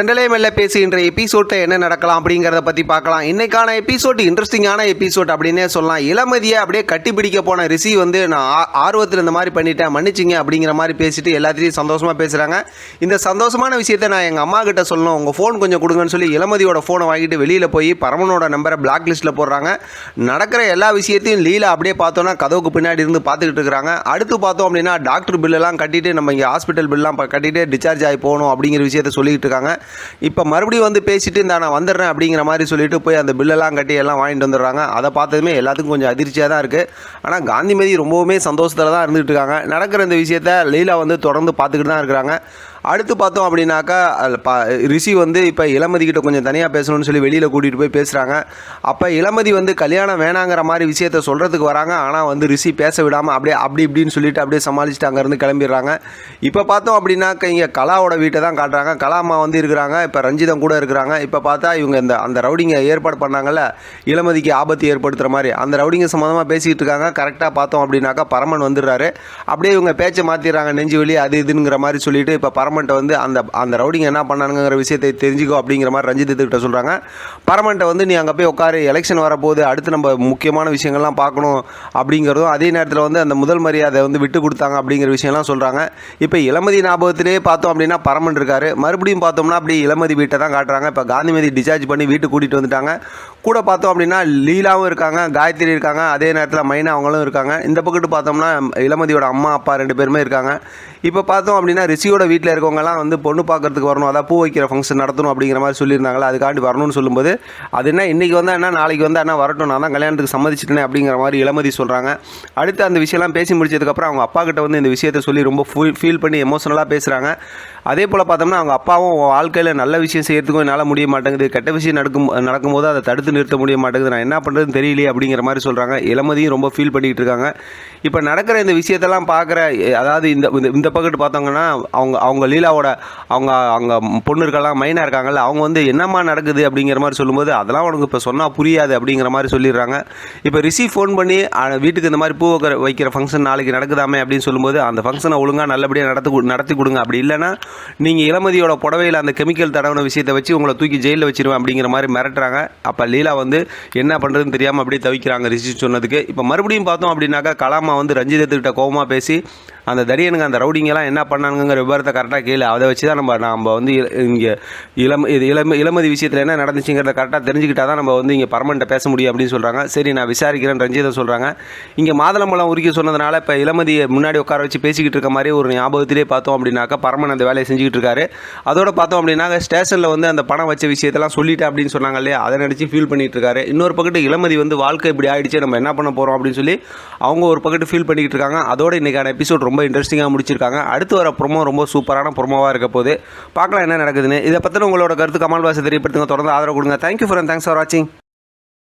செண்டலே மெல்ல பேசுகின்ற எபிசோட்டில் என்ன நடக்கலாம் அப்படிங்கிறத பற்றி பார்க்கலாம். இன்றைக்கான எபிசோட் இன்ட்ரெஸ்டிங்கான எபிசோட் அப்படின்னே சொல்லலாம். இளமதியை அப்படியே கட்டி பிடிக்க போன ரிஷி வந்து நான் ஆர்வத்தில் இந்த மாதிரி பண்ணிட்டேன் மன்னிச்சிங்க அப்படிங்கிற மாதிரி பேசிட்டு எல்லாத்தையும் சந்தோஷமாக பேசுகிறாங்க. இந்த சந்தோஷமான விஷயத்தை நான் எங்கள் அம்மா கிட்ட சொல்லணும், உங்கள் ஃபோன் கொஞ்சம் கொடுங்கன்னு சொல்லி இளமதியோட ஃபோனை வாங்கிட்டு வெளியில் போய் பரமனோட நம்பரை பிளாக் லிஸ்ட்டில் போடுறாங்க. நடக்கிற எல்லா விஷயத்தையும் லீலா அப்படியே பார்த்தோன்னா கதவுக்கு பின்னாடி இருந்து பார்த்துக்கிட்டு இருக்கிறாங்க. அடுத்து பார்த்தோம் அப்படின்னா டாக்டர் பில்லெல்லாம் கட்டிட்டு நம்ம இங்கே ஹாஸ்பிட்டல் பில்லாம் கட்டிட்டு டிஸ்சார்ஜ் ஆகி போகணும் அப்படிங்கிற விஷயத்த சொல்லிக்கிட்டு இருக்காங்க. இப்போ மறுபடியும் வந்து பேசிட்டு நான் வந்துடுறேன் அப்படிங்கிற மாதிரி சொல்லிட்டு போய் அந்த பில்லெல்லாம் கட்டி எல்லாம் வாங்கிட்டு வந்துடுறாங்க. அதை பார்த்ததுமே எல்லாத்துக்கும் கொஞ்சம் அதிர்ச்சியாக தான் இருக்குது. ஆனால் காந்திமதி ரொம்பவுமே சந்தோஷத்தில் தான் இருந்துகிட்டு இருக்காங்க. நடக்கிற இந்த விஷயத்த லீலா வந்து தொடர்ந்து பார்த்துக்கிட்டு தான் இருக்கிறாங்க. அடுத்து பார்த்தோம் அப்படின்னாக்கா ரிஷி வந்து இப்போ இளமதிக்கிட்ட கொஞ்சம் தனியாக பேசணும்னு சொல்லி வெளியில் கூட்டிகிட்டு போய் பேசுகிறாங்க. அப்போ இளமதி வந்து கல்யாணம் வேணாங்கிற மாதிரி விஷயத்த சொல்கிறதுக்கு வராங்க. ஆனால் வந்து ரிஷி பேச விடாமல் அப்படி இப்படின்னு சொல்லிட்டு அப்படியே சமாளிச்சுட்டு அங்கேருந்து கிளம்பிடுறாங்க. இப்போ பார்த்தோம் அப்படின்னாக்கா இங்கே கலாவோட வீட்டை தான் காட்டுறாங்க. கலாமா வந்து இருக்கிறாங்க, இப்போ ரஞ்சிதம் கூட இருக்கிறாங்க. இப்போ பார்த்தா இவங்க அந்த ரவுடிங்க ஏற்பாடு பண்ணாங்கல்ல இளமதிக்கு ஆபத்து ஏற்படுத்துகிற மாதிரி, அந்த ரவுடிங்க சம்மந்தமாக பேசிக்கிட்டு இருக்காங்க. கரெக்டாக பார்த்தோம் அப்படின்னாக்கா பரமன் வந்துடுறாரு. அப்படியே இவங்க பேச்சை மாற்றிடுறாங்க, நெஞ்சு வெளி அது இதுங்கிற மாதிரி சொல்லிட்டு இப்போ பரமன்ட்ட வந்து அந்த ரவுடிங்க என்ன பண்ணானுங்கிற விஷயத்தை தெரிஞ்சுக்கோ அப்படிங்கிற மாதிரி ரஞ்சிதத்துக்கிட்ட சொல்கிறாங்க. பரமன்ட்ட வந்து நீ அங்கே போய் உட்காரு, எலெக்ஷன் வரப்போகுது, அடுத்து நம்ம முக்கியமான விஷயங்கள்லாம் பார்க்கணும் அப்படிங்கிறதும், அதே நேரத்தில் வந்து அந்த முதல் மரியாதை வந்து விட்டு கொடுத்தாங்க அப்படிங்கிற விஷயம்லாம் சொல்கிறாங்க. இப்போ இளமதி ஞாபகத்திலே பார்த்தோம் அப்படின்னா பரமன் இருக்காரு. மறுபடியும் பார்த்தோம்னா அப்படி இளமதி வீட்டை தான் காட்டுறாங்க. இப்போ காந்திமதி டிஸ்சார்ஜ் பண்ணி வீட்டுக்கு கூட்டிகிட்டு வந்துட்டாங்க. கூட பார்த்தோம் அப்படின்னா லீலாவும் இருக்காங்க, காயத்ரி இருக்காங்க, அதே நேரத்தில் மைனா அவங்களும் இருக்காங்க. இந்த பக்கத்து பார்த்தோம்னா இளமதியோட அம்மா அப்பா 2 பேருமே இருக்காங்க. இப்போ பார்த்தோம் அப்படின்னா ரிஷியோட வீட்டில் இருக்கவங்கலாம் வந்து பொண்ணு பார்க்கறதுக்கு வரணும், அதான் பூ வைக்கிற ஃபங்க்ஷன் நடத்தணும் அப்படிங்கிற மாதிரி சொல்லியிருந்தாங்களா, அதுக்காண்டி வரணும்னு சொல்லும்போது அது என்ன இன்றைக்கி வந்தால் என்ன நாளைக்கு வந்தால் என்ன வரட்டும், நான் தான் கல்யாணத்துக்கு சம்மதிச்சிட்டேனே அப்படிங்கிற மாதிரி இளமதி சொல்கிறாங்க. அடுத்து அந்த விஷயம்லாம் பேசி முடிச்சதுக்கப்புறம் அவங்க அப்பா கிட்ட வந்து இந்த விஷயத்தை சொல்லி ரொம்ப ஃபீல் பண்ணி எமோஷனலாக பேசுகிறாங்க. அதே போல் பார்த்தோம்னா அவங்க அப்பாவும் வாழ்க்கையில் நல்ல விஷயம் செய்கிறதுக்கும் என்னால் முடிய மாட்டேங்குது, கெட்ட விஷயம் நடக்கும்போது அதை தடுத்து நிறுத்த முடிய மாட்டேங்குது, நான் என்ன பண்ணுறதுன்னு தெரியலையே அப்படிங்கிற மாதிரி சொல்கிறாங்க. இளமதியும் ரொம்ப ஃபீல் பண்ணிக்கிட்டு இருக்காங்க. இப்போ நடக்கிற இந்த விஷயத்தெல்லாம் பார்க்குற, அதாவது இந்த பக்கத்து பார்த்தோங்கன்னா அவங்க லீலாவோட அவங்க பொண்ணு இருக்கலாம் மைனா இருக்காங்கல்ல, அவங்க வந்து என்னம்மா நடக்குது அப்படிங்கிற மாதிரி சொல்லும்போது அதெல்லாம் உனக்கு இப்போ சொன்னால் புரியாது அப்படிங்கிற மாதிரி சொல்லிடுறாங்க. இப்போ ரிஷி ஃபோன் பண்ணி வீட்டுக்கு இந்த மாதிரி பூ வைக்கிற ஃபங்க்ஷன் நாளைக்கு நடக்குதாமே அப்படின்னு சொல்லும்போது அந்த ஃபங்க்ஷனை ஒழுங்காக நல்லபடியாக நடத்தி கொடுங்க, அப்படி இல்லைன்னா நீங்கள் இளமதியோட புடவையில் அந்த கெமிக்கல் தடவின விஷயத்தை வச்சு உங்களை தூக்கி ஜெயிலில் வச்சிருவேன் அப்படிங்கிற மாதிரி மிரட்டுறாங்க. அப்போ லீலா வந்து என்ன பண்ணுறதுன்னு தெரியாமல் அப்படியே தவிக்கிறாங்க ரிஷி சொன்னதுக்கு. இப்போ மறுபடியும் பார்த்தோம் அப்படின்னாக்கா கலாமா வந்து ரஞ்சிதத்துக்கிட்ட கோபமாக பேசி அந்த தடியனுங்க அந்த ரவுடிங்கெல்லாம் என்ன பண்ணானுங்கிற விவரத்தை கரெக்டாக கேளு, அதை வச்சு தான் நம்ம வந்து இங்கே இளமதி விஷயத்தில் என்ன நடந்துச்சுங்கிறத கரெக்டாக தெரிஞ்சுக்கிட்டா தான் நம்ம வந்து இங்கே பரமன்ட்ட பேச முடியும் அப்படின்னு சொல்கிறாங்க. சரி நான் விசாரிக்கிறேன் ரஞ்சிதை சொல்கிறாங்க. இங்கே மாதுளம்பழம் உரிக்க சொன்னதுனால இப்போ இளமதியை முன்னாடி உட்கார வச்சு பேசிக்கிட்டு இருக்க மாதிரி ஒரு ஞாபகத்திலே பார்த்தோம் அப்படின்னாக்கா பரமன் அந்த வேலையை செஞ்சுக்கிட்டு இருக்காரு. அதோட பார்த்தோம் அப்படின்னாக்க ஸ்டேஷனில் வந்து அந்த பணம் வச்ச விஷயத்தெல்லாம் சொல்லிட்டேன் அப்படின்னு சொன்னாங்க இல்லையா, அதை நினச்சி ஃபீல் பண்ணிகிட்டு இருக்காரு. இன்னொரு பக்கத்து இளமதி வந்து வாழ்க்கை இப்படி ஆகிடுச்சு, நம்ம என்ன பண்ண போகிறோம் அப்படின்னு சொல்லி அவங்க ஒரு பக்கத்து ஃபீல் பண்ணிக்கிட்டு இருக்காங்க. அதோட இன்றைக்கான எபிசோட் ரொம்ப இன்ட்ரெஸ்டிங்காக முடிச்சிருக்காங்க. அடுத்து வர ப்ரோமோ ரொம்ப சூப்பரான ப்ரோமோவாக இருக்க போது பார்க்கலாம் என்ன நடக்குதுன்னு. இதை பற்றின உங்களோட கருத்து கமெண்ட் பாக்ஸில் தெரியப்படுத்துங்க. தொடர்ந்து ஆதரவு கொடுங்க. தேங்க்யூ ஃபார் வாட்சிங்.